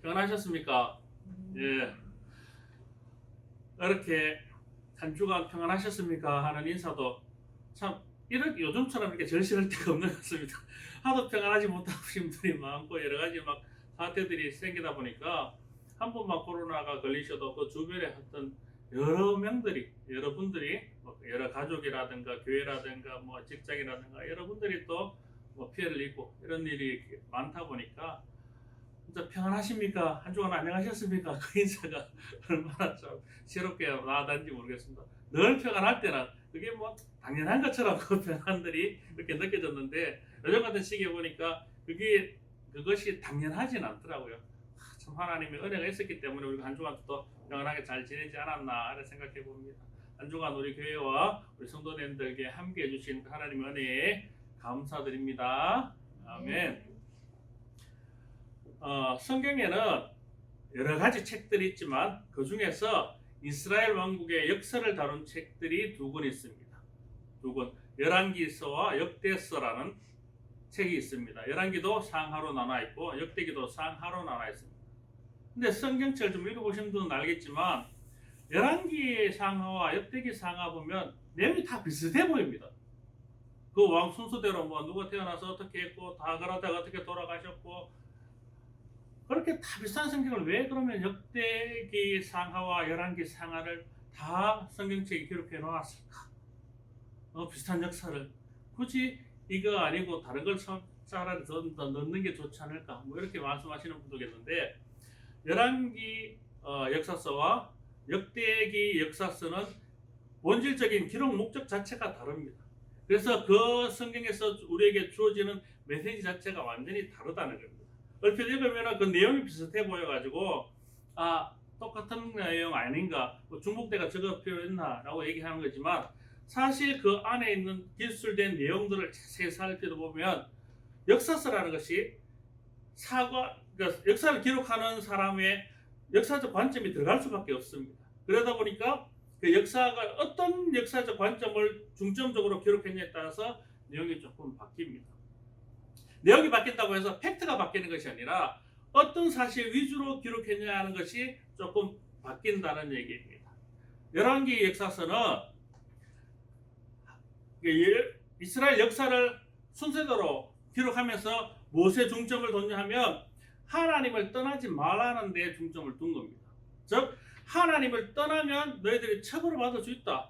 평안하셨습니까? 예. 이렇게 한 주간 평안하셨습니까? 하는 인사도 참 이렇게 요즘처럼 이렇게 절실할 때가 없는 것 같습니다. 하도 평안하지 못하신 분들이 많고 여러 가지 막 사태들이 생기다 보니까 한 번만 코로나가 걸리셔도 그 주변에 어떤 여러 명들이 여러분들이 뭐 여러 가족이라든가 교회라든가 뭐 직장이라든가 여러분들이 또 뭐 피해를 입고 이런 일이 많다 보니까 진짜 평안하십니까? 한 주간 안녕하셨습니까? 그 인사가 얼마나 좀 새롭게 와닿는지 모르겠습니다. 늘 평안할 때는 그게 뭐 당연한 것처럼 그 평안들이 그렇게 느껴졌는데 요즘 같은 시기에 보니까 그것이 당연하진 않더라고요. 참 하나님의 은혜가 있었기 때문에 우리가 한 주간 또 평안하게 잘 지내지 않았나 이렇게 생각해 봅니다. 한 주간 우리 교회와 우리 성도님들에게 함께 해주신 하나님의 은혜에 감사드립니다. 아멘. 성경에는 여러 가지 책들이 있지만 그 중에서 이스라엘 왕국의 역사를 다룬 책들이 두 권 있습니다. 두 권, 열왕기서와 역대서라는 책이 있습니다. 열왕기도 상하로 나눠 있고 역대기도 상하로 나눠 있습니다. 근데 성경책을 좀 읽어보신 분은 알겠지만 열왕기 상하와 역대기 상하 보면 내용이 다 비슷해 보입니다. 그 왕 순서대로 뭐 누가 태어나서 어떻게 했고 다 그러다가 어떻게 돌아가셨고 그렇게 다 비슷한 성경을 왜 그러면 역대기 상하와 열왕기 상하를 다 성경책에 기록해 놓았을까? 비슷한 역사를 굳이 이거 아니고 다른 걸 차라리 더 넣는 게 좋지 않을까? 뭐 이렇게 말씀하시는 분도 계는데 열왕기 역사서와 역대기 역사서는 본질적인 기록 목적 자체가 다릅니다. 그래서 그 성경에서 우리에게 주어지는 메시지 자체가 완전히 다르다는 겁니다. 얼핏 읽으면 그 내용이 비슷해 보여가지고 똑같은 내용 아닌가 중복대가 저거 필요했나 라고 얘기하는 거지만 사실 그 안에 있는 기술된 내용들을 자세히 살펴보면 역사서라는 것이 그러니까 역사를 기록하는 사람의 역사적 관점이 들어갈 수밖에 없습니다. 그러다 보니까 그 역사가 어떤 역사적 관점을 중점적으로 기록했냐에 따라서 내용이 조금 바뀝니다. 내용이 바뀐다고 해서 팩트가 바뀌는 것이 아니라 어떤 사실 위주로 기록했냐 하는 것이 조금 바뀐다는 얘기입니다. 열왕기 역사서는 이스라엘 역사를 순서대로 기록하면서 무엇에 중점을 뒀냐 하면 하나님을 떠나지 말라는 데 중점을 둔 겁니다. 즉 하나님을 떠나면 너희들이 처벌을 받을 수 있다.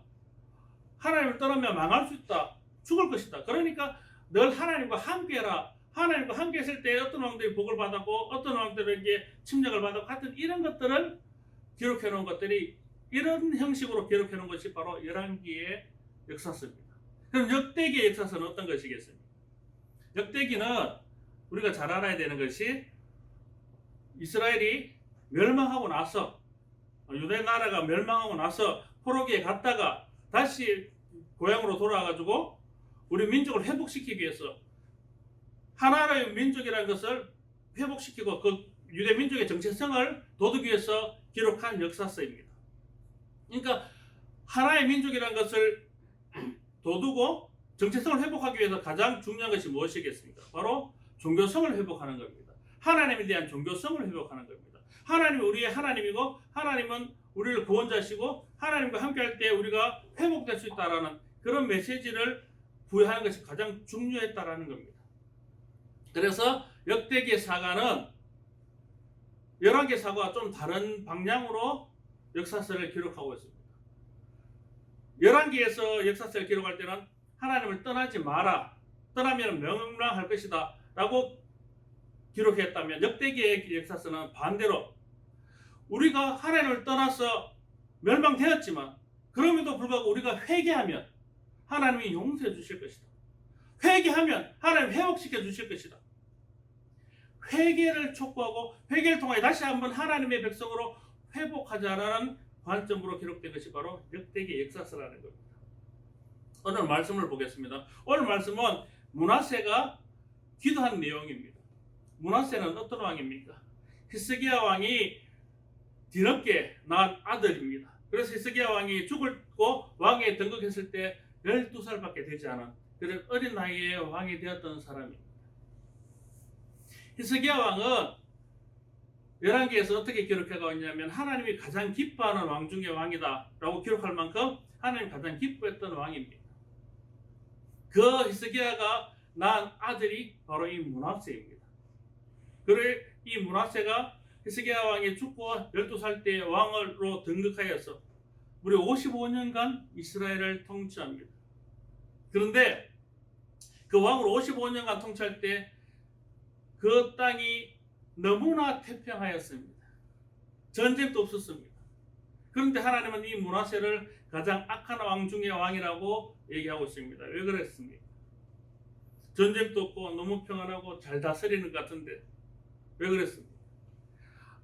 하나님을 떠나면 망할 수 있다. 죽을 것이다. 그러니까 늘 하나님과 함께해라. 하나님과 함께 했을 때 어떤 왕들이 복을 받았고 어떤 왕들에게 침략을 받았고 하여튼 이런 것들을 기록해 놓은 것들이 이런 형식으로 기록해 놓은 것이 바로 열왕기의 역사서입니다. 그럼 역대기의 역사서는 어떤 것이겠습니까? 역대기는 우리가 잘 알아야 되는 것이 이스라엘이 멸망하고 나서 유대 나라가 멸망하고 나서 포로기에 갔다가 다시 고향으로 돌아와가지고 우리 민족을 회복시키기 위해서 하나의 민족이라는 것을 회복시키고 그 유대 민족의 정체성을 도두기 위해서 기록한 역사서입니다. 그러니까 하나의 민족이라는 것을 도두고 정체성을 회복하기 위해서 가장 중요한 것이 무엇이겠습니까? 바로 종교성을 회복하는 겁니다. 하나님에 대한 종교성을 회복하는 겁니다. 하나님이 우리의 하나님이고 하나님은 우리를 구원자시고 하나님과 함께할 때 우리가 회복될 수 있다는 그런 메시지를 부여하는 것이 가장 중요했다라는 겁니다. 그래서 역대기 사가는 열왕기 사가와 좀 다른 방향으로 역사서를 기록하고 있습니다. 열왕기에서 역사서를 기록할 때는 하나님을 떠나지 마라. 떠나면 멸망할 것이다. 라고 기록했다면 역대기의 역사서는 반대로 우리가 하나님을 떠나서 멸망되었지만 그럼에도 불구하고 우리가 회개하면 하나님이 용서해 주실 것이다. 회개하면 하나님 회복시켜 주실 것이다. 회개를 촉구하고 회개를 통해 다시 한번 하나님의 백성으로 회복하자라는 관점으로 기록된 것이 바로 역대기 역사서라는 겁니다. 오늘 말씀을 보겠습니다. 오늘 말씀은 므낫세가 기도한 내용입니다. 므낫세는 어떤 왕입니까? 히스기야 왕이 뒤늦게 낳은 아들입니다. 그래서 히스기야 왕이 죽고 왕에 등극했을 때 12살밖에 되지 않은 그런 어린 나이에 왕이 되었던 사람입니다. 히스기야 왕은 열왕기에서 어떻게 기록해가 있냐면 하나님이 가장 기뻐하는 왕 중의 왕이다 라고 기록할 만큼 하나님이 가장 기뻐했던 왕입니다. 그 히스기야가 낳은 아들이 바로 이 므낫세입니다. 그래 이 므낫세가 히스기야 왕이 죽고 12살 때 왕으로 등극하여서 무려 55년간 이스라엘을 통치합니다. 그런데 그 왕으로 55년간 통치할 때 그 땅이 너무나 태평하였습니다. 전쟁도 없었습니다. 그런데 하나님은 이 므낫세를 가장 악한 왕 중의 왕이라고 얘기하고 있습니다. 왜 그랬습니까? 전쟁도 없고 너무 평안하고 잘 다스리는 것 같은데 왜 그랬습니까?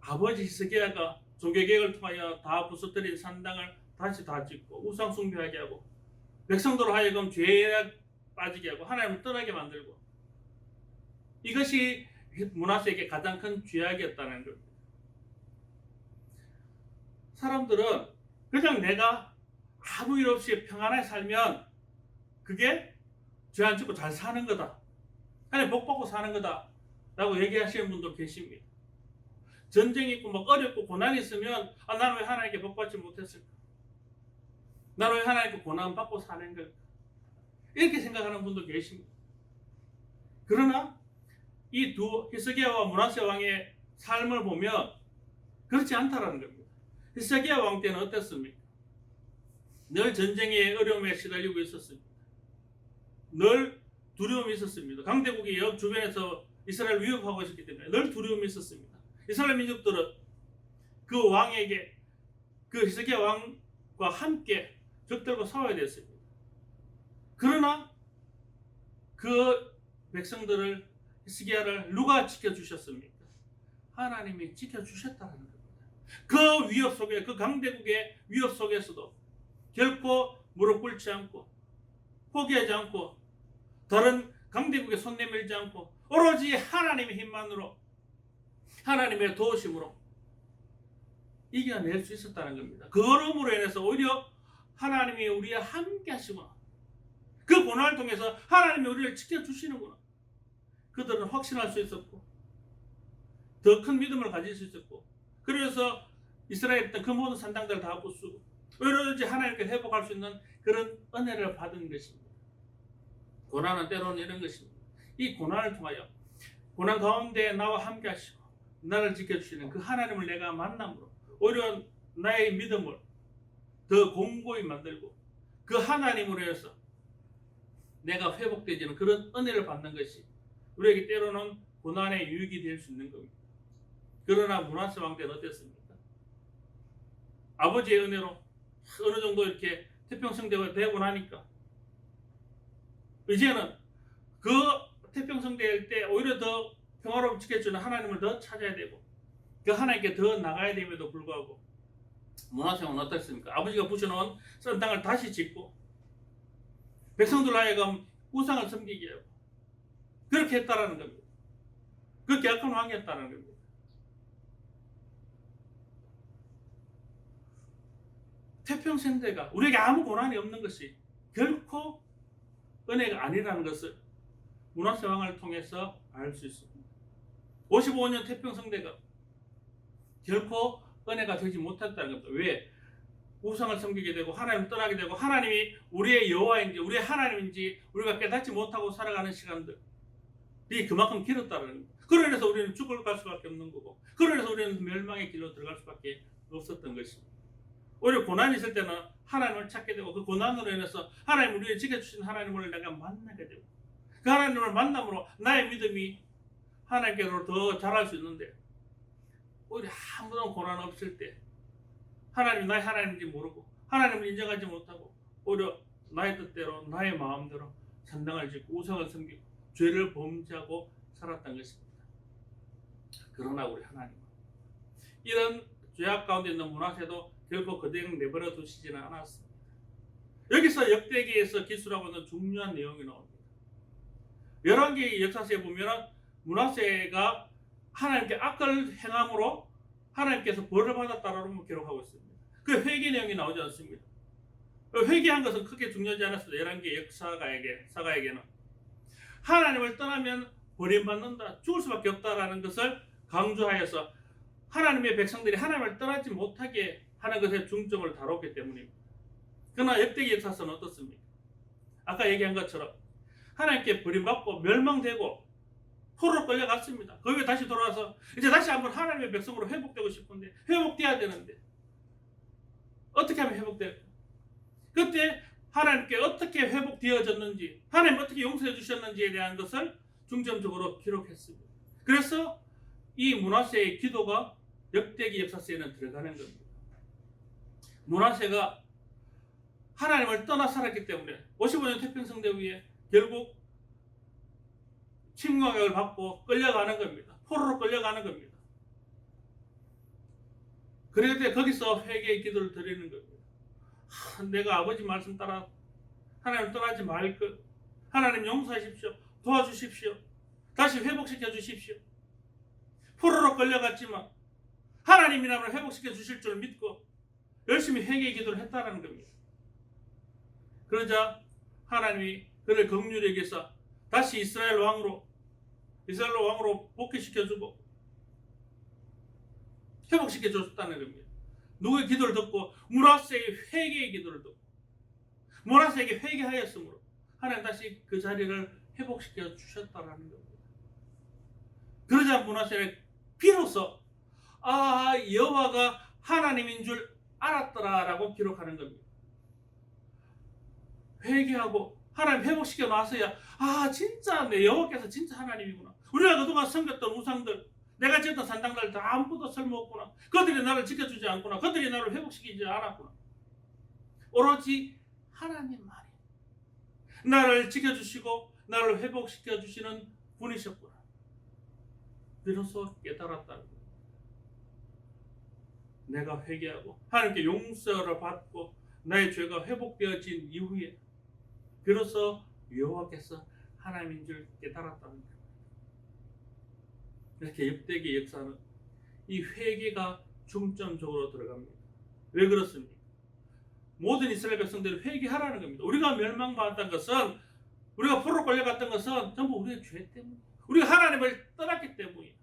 아버지 히스기야가 종교개혁을 통하여 다 부서뜨린 산당을 다시 다 짓고 우상 숭배하게 하고 백성들로 하여금 죄에 빠지게 하고 하나님을 떠나게 만들고 이것이 므낫세에게 가장 큰 죄악이었다는 겁니다. 사람들은 그냥 내가 아무 일 없이 평안하게 살면 그게 죄 안 짓고 잘 사는 거다. 하나님 복 받고 사는 거다. 라고 얘기하시는 분도 계십니다. 전쟁이 있고 막 어렵고 고난이 있으면 나는 왜 하나님께 복 받지 못했을까? 나는 왜 하나님께 고난 받고 사는 걸까? 이렇게 생각하는 분도 계십니다. 그러나 이 두 히스기야와 므낫세 왕의 삶을 보면 그렇지 않다라는 겁니다. 히스기야 왕 때는 어땠습니까? 늘 전쟁의 어려움에 시달리고 있었습니다. 늘 두려움이 있었습니다. 강대국이 역 주변에서 이스라엘을 위협하고 있었기 때문에 늘 두려움이 있었습니다. 이스라엘 민족들은 그 왕에게 그 히스기야 왕과 함께 적들과 싸워야 됐습니다. 그러나 그 백성들을 히스기야를 누가 지켜주셨습니까? 하나님이 지켜주셨다는 겁니다. 그 위협 속에 그 강대국의 위협 속에서도 결코 무릎 꿇지 않고 포기하지 않고 다른 강대국에 손 내밀지 않고 오로지 하나님의 힘만으로 하나님의 도우심으로 이겨낼 수 있었다는 겁니다. 그러므로 인해서 오히려 하나님이 우리와 함께 하시구나. 그 고난을 통해서 하나님이 우리를 지켜주시는구나. 그들은 확신할 수 있었고 더 큰 믿음을 가질 수 있었고 그래서 이스라엘에 있던 그 모든 산당들을 다 부수고 오로지 하나님께 회복할 수 있는 그런 은혜를 받은 것입니다. 고난은 때로는 이런 것입니다. 이 고난을 통하여 고난 가운데 나와 함께 하시고 나를 지켜주시는 그 하나님을 내가 만남으로 오히려 나의 믿음을 더 공고히 만들고 그 하나님으로 해서 내가 회복되지는 그런 은혜를 받는 것이 우리에게 때로는 고난의 유익이 될 수 있는 겁니다. 그러나 므낫세 왕 때는 어땠습니까? 아버지의 은혜로 어느 정도 이렇게 태평성대가 되고 나니까 이제는 그 태평성대일 때 오히려 더 평화로움 지켜주는 하나님을 더 찾아야 되고 그 하나님께 더 나가야 됨에도 불구하고 므낫세 왕은 어땠습니까? 아버지가 부셔놓은 선 땅을 다시 짓고 백성들 하여금 우상을 섬기게 하고 그렇게 했다라는 겁니다. 그 계약한 왕이었다는 겁니다. 태평성대가 우리에게 아무 고난이 없는 것이 결코 은혜가 아니라는 것을 므낫세 왕을 통해서 알 수 있습니다. 55년 태평성대가 결코 은혜가 되지 못했다는 겁니다. 왜? 우상을 섬기게 되고 하나님을 떠나게 되고 하나님이 우리의 여호와인지 우리의 하나님인지 우리가 깨닫지 못하고 살아가는 시간들이 그만큼 길었다는 겁니다. 그로 인해서 우리는 죽을 갈 수밖에 없는 거고 그로 인해서 우리는 멸망의 길로 들어갈 수밖에 없었던 것입니다. 오히려 고난이 있을 때는 하나님을 찾게 되고 그 고난으로 인해서 하나님 우리를 지켜주신 하나님을 내가 만나게 되고 그 하나님을 만남으로 나의 믿음이 하나님께로 더 자랄 수 있는데 오히려 아무런 고난 없을 때 하나님이 나의 하나님인지 모르고 하나님을 인정하지 못하고 오히려 나의 뜻대로 나의 마음대로 산당을 짓고 우상을 섬기고 죄를 범죄하고 살았던 것입니다. 그러나 우리 하나님은 이런 죄악 가운데 있는 므낫세도 결코 그대로 내버려 두시지는 않았습니다. 여기서 역대기에서 기술하고 있는 중요한 내용이 나옵니다. 열왕기 역사서에 보면 므낫세가 하나님께 악을 행함으로 하나님께서 벌을 받았다라고 기록하고 있습니다. 그 회개 내용이 나오지 않습니다. 회개한 것은 크게 중요하지 않았습니다. 열왕기 역사가에게는 하나님을 떠나면 버림받는다, 죽을 수밖에 없다라는 것을 강조하여서 하나님의 백성들이 하나님을 떠나지 못하게 하는 것에 중점을 다뤘기 때문입니다. 그러나 역대기 역사서는 어떻습니까? 아까 얘기한 것처럼 하나님께 버림받고 멸망되고 포로로 끌려갔습니다. 그 후에 다시 돌아와서 이제 다시 한번 하나님의 백성으로 회복되고 싶은데 회복돼야 되는데 어떻게 하면 회복될까? 그때 하나님께 어떻게 회복되어졌는지, 하나님 어떻게 용서해 주셨는지에 대한 것을 중점적으로 기록했습니다. 그래서 이 므낫세의 기도가 역대기 역사서에는 들어가는 겁니다. 므낫세가 하나님을 떠나 살았기 때문에 55년 태평성대 후에 결국 침공을 받고 끌려가는 겁니다. 포로로 끌려가는 겁니다. 그럴 때 거기서 회개의 기도를 드리는 겁니다. 내가 아버지 말씀 따라 하나님 떠나지 말 것, 하나님 용서하십시오. 도와주십시오. 다시 회복시켜 주십시오. 포로로 끌려갔지만 하나님이라면 회복시켜 주실 줄 믿고 열심히 회개의 기도를 했다는 겁니다. 그러자 하나님이 그를 긍휼히 여기서 다시 이스라엘 왕으로 복귀시켜주고 회복시켜줬다는 겁니다. 누구의 기도를 듣고? 므낫세의 회개의 기도를 듣고 므낫세에게 회개하였으므로 하나님 다시 그 자리를 회복시켜 주셨다는 겁니다. 그러자 므낫세는 비로소 여호와가 하나님인 줄 알았더라라고 기록하는 겁니다. 회개하고 하나님 회복시켜 놔서야 진짜 내 여호와께서 진짜 하나님이구나. 우리가 그동안 섬겼던 우상들, 내가 지었던 산당들 다 아무것도 쓸모없구나. 그들이 나를 지켜주지 않구나. 그들이 나를 회복시키지 않았구나. 오로지 하나님만이 나를 지켜주시고 나를 회복시켜 주시는 분이셨구나. 비로소 깨달았다는 거예요. 내가 회개하고 하나님께 용서를 받고 나의 죄가 회복되어진 이후에 비로소 여호와께서 하나님인 줄 깨달았다는 거예요. 이렇게 역대기 역사는 이 회개가 중점적으로 들어갑니다. 왜 그렇습니까? 모든 이스라엘 백성들이 회개하라는 겁니다. 우리가 멸망받았던 것은, 우리가 포로로 끌려갔던 것은 전부 우리의 죄 때문이에요. 우리가 하나님을 떠났기 때문이에요.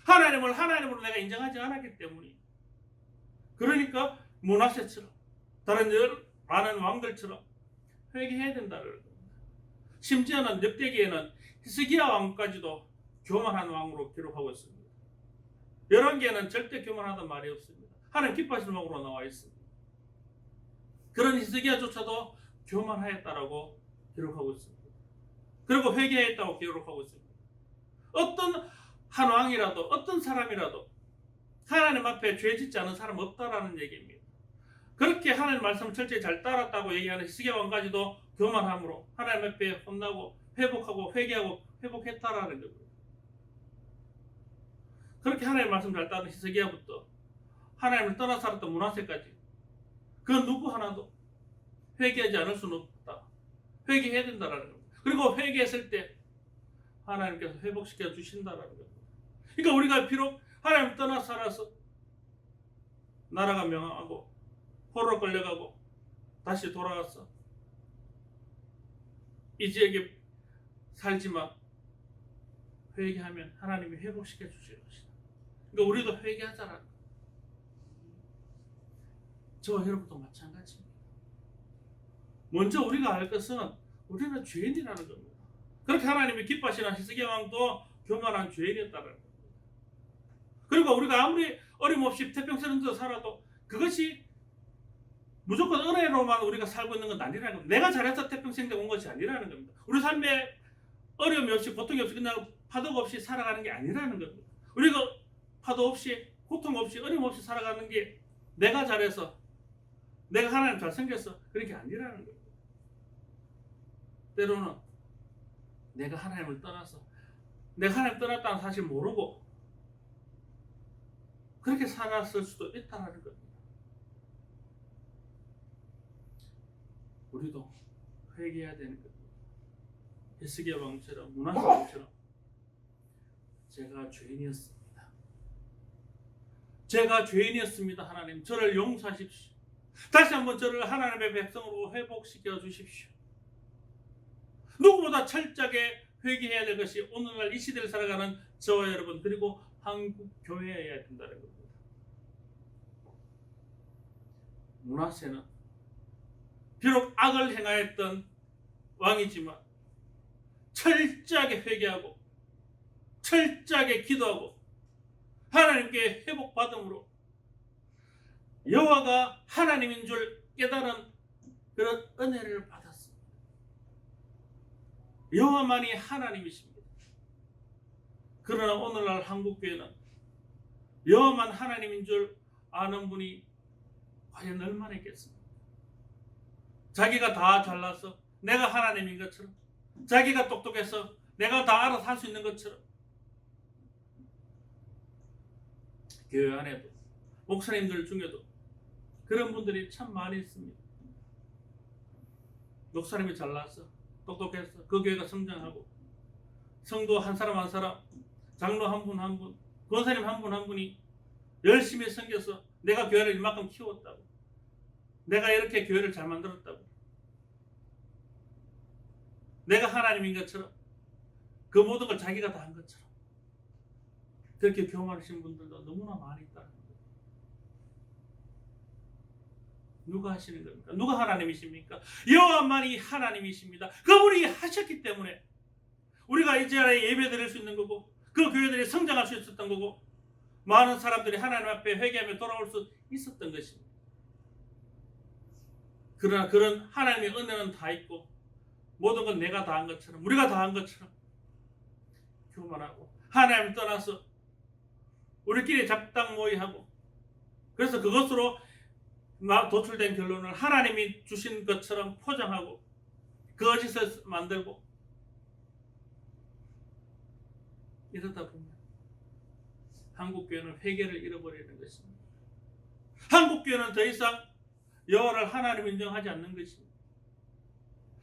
하나님을 하나님으로 내가 인정하지 않았기 때문이에요. 그러니까 므낫세처럼 다른 많은 왕들처럼 회개해야 된다는 겁니다. 심지어는 역대기에는 히스기야 왕까지도 교만한 왕으로 기록하고 있습니다. 열왕기에는 절대 교만하다는 말이 없습니다. 하나님 기뻐하시는 왕으로 나와 있습니다. 그런 히스기야조차도 교만하였다라고 기록하고 있습니다. 그리고 회개했다고 기록하고 있습니다. 어떤 한 왕이라도, 어떤 사람이라도 하나님 앞에 죄 짓지 않은 사람 없다라는 얘기입니다. 그렇게 하나님 말씀을 철저히 잘 따랐다고 얘기하는 히스기야 왕까지도 교만함으로 하나님 앞에 혼나고 회복하고 회개하고 회복했다라는 겁니다. 그렇게 하나님 말씀 잘 따르는 히스기야부터 하나님을 떠나 살았던 므낫세까지 그 누구 하나도 회개하지 않을 수는 없다. 회개해야 된다라는 겁니다. 그리고 회개했을 때 하나님께서 회복시켜 주신다라는 겁니다. 그러니까 우리가 비록 하나님 떠나 살아서 나라가 명하고 포로로 끌려가고 다시 돌아와서 이 지역에 살지만 회개하면 하나님이 회복시켜 주실 것이다. 그러니까 우리도 회개하자라는 거예요. 저와 여러분도 마찬가지입니다. 먼저 우리가 알 것은 우리는 죄인이라는 겁니다. 그렇게 하나님이 기뻐하시는 히스기야 왕도 교만한 죄인이었다는 겁니다. 그리고 우리가 아무리 어림없이 태평성대로 살아도 그것이 무조건 은혜로만 우리가 살고 있는 건 아니라는 겁니다. 내가 잘해서 태평성대 온 것이 아니라는 겁니다. 우리 삶에 어려움이 없이 고통이 없이 그냥 파도가 없이 살아가는 게 아니라는 겁니다. 우리가 파도 없이 고통 없이 어려움 없이 살아가는 게 내가 잘해서 내가 하나님 잘생겨서 그런 게 아니라는 겁니다. 때로는 내가 하나님을 떠나서 내가 하나님 떠났다는 사실 모르고 그렇게 살았을 수도 있다는 겁니다. 우리도 회개해야 되는 겁니다. 히스기야 왕처럼 므낫세 왕처럼 제가 죄인이었습니다. 제가 죄인이었습니다. 하나님 저를 용서하십시오. 다시 한번 저를 하나님의 백성으로 회복시켜 주십시오. 누구보다 철저하게 회개해야 될 것이 오늘날 이 시대를 살아가는 저와 여러분 그리고 한국 교회여야 된다는 겁니다. 므낫세는 비록 악을 행하였던 왕이지만 철저하게 회개하고 철저하게 기도하고 하나님께 회복받음으로 여호와가 하나님인 줄 깨달은 그런 은혜를 받았습니다. 여호와만이 하나님이십니다. 그러나 오늘날 한국교회는 여호와만 하나님인 줄 아는 분이 과연 얼마나 있겠습니까? 자기가 다 잘나서 내가 하나님인 것처럼, 자기가 똑똑해서 내가 다 알아서 할 수 있는 것처럼, 교회 안에도 목사님들 중에도 그런 분들이 참 많이 있습니다. 목사님이 잘나서 똑똑해서 그 교회가 성장하고 성도 한 사람 한 사람, 장로 한 분 한 분, 권사님 한 분 한 분이 열심히 섬겨서 내가 교회를 이만큼 키웠다고, 내가 이렇게 교회를 잘 만들었다고, 내가 하나님인 것처럼, 그 모든 걸 자기가 다 한 것처럼 그렇게 교만하신 분들도 너무나 많이 있다는 거예요. 누가 하시는 겁니까? 누가 하나님이십니까? 여호와만이 하나님이십니다. 그분이 하셨기 때문에 우리가 이 자리에 예배 드릴 수 있는 거고, 그 교회들이 성장할 수 있었던 거고, 많은 사람들이 하나님 앞에 회개하며 돌아올 수 있었던 것입니다. 그러나 그런 하나님의 은혜는 다 있고 모든 건 내가 다 한 것처럼, 우리가 다 한 것처럼 교만하고 하나님을 떠나서 우리끼리 잡당 모의하고, 그래서 그것으로 도출된 결론을 하나님이 주신 것처럼 포장하고 거짓을 만들고, 이러다 보면 한국교회는 회개를 잃어버리는 것입니다. 한국교회는 더 이상 여호와를 하나님 인정하지 않는 것입니다.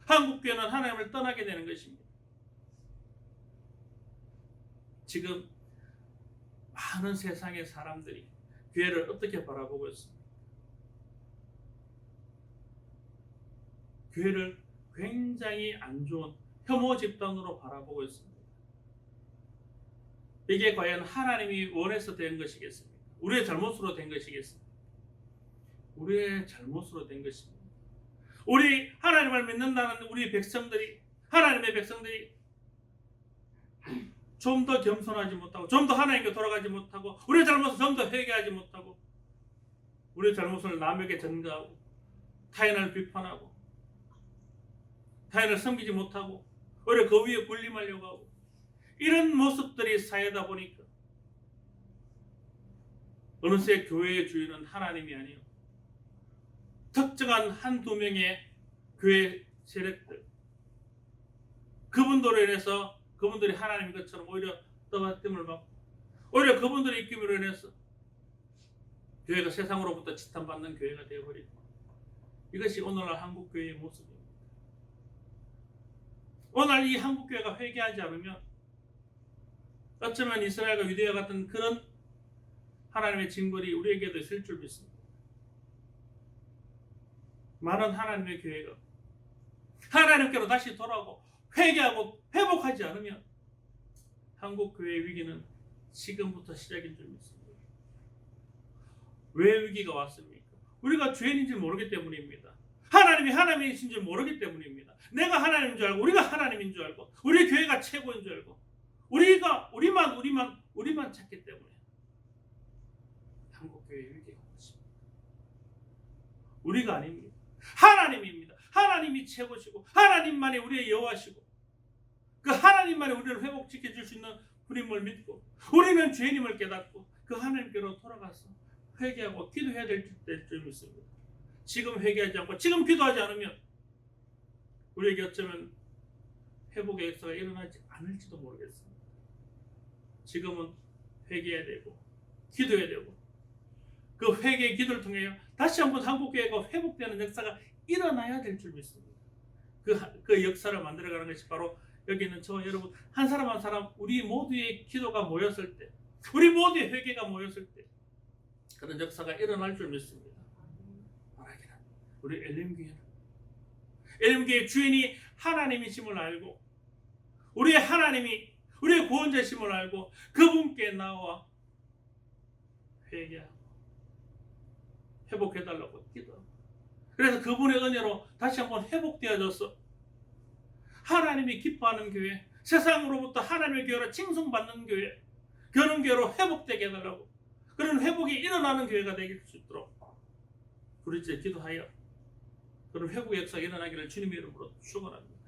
한국교회는 하나님을 떠나게 되는 것입니다. 지금 많은 세상의 사람들이 교회를 어떻게 바라보고 있습니까? 교회를 굉장히 안 좋은 혐오 집단으로 바라보고 있습니다. 이게 과연 하나님이 원해서 된 것이겠습니까? 우리의 잘못으로 된 것이겠습니까? 우리의 잘못으로 된 것입니다. 우리 하나님을 믿는다는 우리 백성들이, 하나님의 백성들이 좀 더 겸손하지 못하고, 좀 더 하나님께 돌아가지 못하고, 우리의 잘못을 좀 더 회개하지 못하고, 우리의 잘못을 남에게 전가하고, 타인을 비판하고, 타인을 섬기지 못하고, 오히려 그 위에 군림하려고 하고, 이런 모습들이 쌓이다 보니까 어느새 교회의 주인은 하나님이 아니요 특정한 한두 명의 교회 세력들, 그분들로 인해서 그분들이 하나님인 것처럼 오히려 떠받침을 받고, 오히려 그분들의 입김으로 인해서 교회가 세상으로부터 지탄받는 교회가 되어버리고, 이것이 오늘날 한국교회의 모습입니다. 오늘 이 한국교회가 회개하지 않으면 어쩌면 이스라엘과 유대와 같은 그런 하나님의 징벌이 우리에게도 있을 줄 믿습니다. 많은 하나님의 교회가 하나님께로 다시 돌아오고 회개하고 회복하지 않으면 한국 교회의 위기는 지금부터 시작인 줄 믿습니다. 왜 위기가 왔습니까? 우리가 죄인인 줄 모르기 때문입니다. 하나님이 하나님이신 줄 모르기 때문입니다. 내가 하나님인 줄 알고, 우리가 하나님인 줄 알고, 우리 교회가 최고인 줄 알고, 우리만 찾기 때문에 한국 교회의 위기가 왔습니다. 우리가 아닙니다. 하나님입니다. 하나님이 최고시고 하나님만이 우리의 여호와시고, 그 하나님만이 우리를 회복시켜 줄 수 있는 분임을 믿고, 우리는 죄인임을 깨닫고 그 하나님께로 돌아가서 회개하고 기도해야 될 줄 믿습니다. 지금 회개하지 않고 지금 기도하지 않으면 우리에게 어쩌면 회복의 역사가 일어나지 않을지도 모르겠습니다. 지금은 회개해야 되고 기도해야 되고, 그 회개의 기도를 통해 다시 한번 한국교회가 회복되는 역사가 일어나야 될 줄 믿습니다. 그 역사를 만들어가는 것이 바로 여기 있는 저와 여러분 한 사람 한 사람, 우리 모두의 기도가 모였을 때, 우리 모두의 회개가 모였을 때 그런 역사가 일어날 줄 믿습니다. 바라기는 우리 엘림교회의 주인이 하나님이심을 알고, 우리의 하나님이 우리의 구원자심을 알고 그분께 나와 회개하고 회복해달라고 기도하고, 그래서 그분의 은혜로 다시 한번 회복되어져서 하나님이 기뻐하는 교회, 세상으로부터 하나님의 교회로 칭송받는 교회, 그런 교회로 회복되게 해달라고, 그런 회복이 일어나는 교회가 되길 수 있도록 우리 이제 기도하여 그런 회복의 역사가 일어나기를 주님의 이름으로 축원합니다.